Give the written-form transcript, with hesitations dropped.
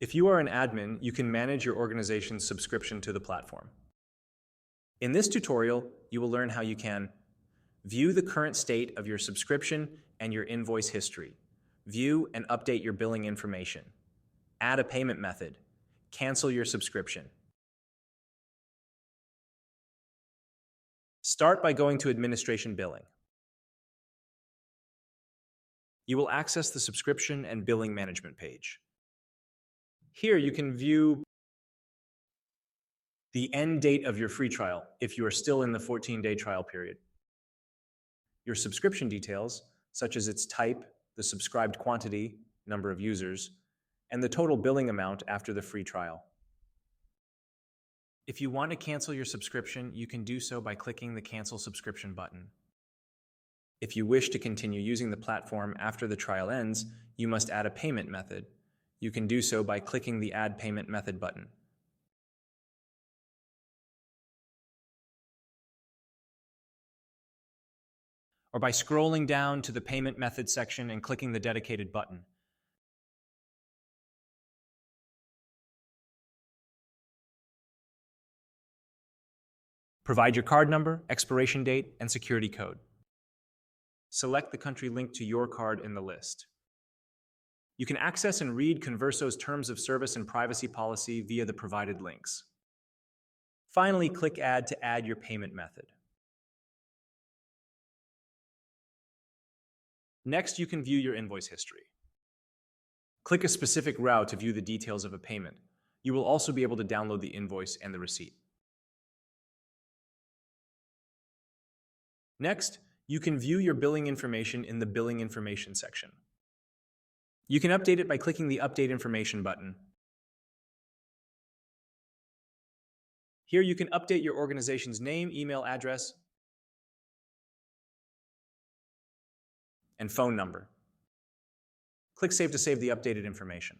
If you are an admin, you can manage your organization's subscription to the platform. In this tutorial, you will learn how you can view the current state of your subscription and your invoice history, view and update your billing information, add a payment method, cancel your subscription. Start by going to Administration Billing. You will access the Subscription and Billing Management page. Here you can view the end date of your free trial if you are still in the 14-day trial period. Your subscription details, such as its type, the subscribed quantity, number of users, and the total billing amount after the free trial. If you want to cancel your subscription, you can do so by clicking the Cancel Subscription button. If you wish to continue using the platform after the trial ends, you must add a payment method. You can do so by clicking the Add Payment Method button. Or by scrolling down to the Payment Method section and clicking the dedicated button. Provide your card number, expiration date, and security code. Select the country linked to your card in the list. You can access and read Konverso's Terms of Service and Privacy Policy via the provided links. Finally, click Add to add your payment method. Next, you can view your invoice history. Click a specific route to view the details of a payment. You will also be able to download the invoice and the receipt. Next, you can view your billing information in the Billing Information section. You can update it by clicking the Update Information button. Here you can update your organization's name, email address, and phone number. Click Save to save the updated information.